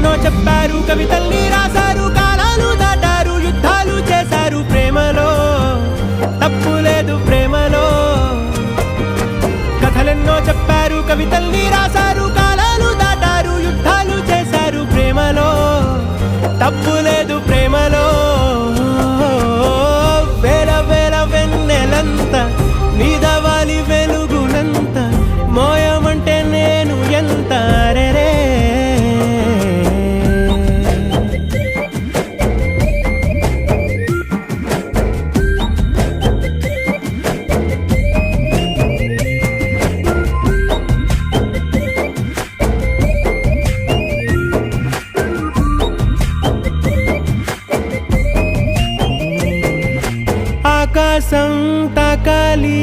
కథలెన్నో చెప్పారు, కవితల్ని రాశారు, కాలాలు దాటారు, యుద్ధాలు చేశారు. ప్రేమలో తప్పు లేదు, ప్రేమలో. కథలెన్నో చెప్పారు, కవితల్ని రాశారు, కాలాలు దాటారు, యుద్ధాలు చేశారు. ప్రేమలో తప్పు లేదు, ప్రేమలో. వేల వేల వెన్నెలంత నీదవాలి వెలుగునంత, మోయమంటే నేను ఎంత రే. ఆకాశం తాకాలి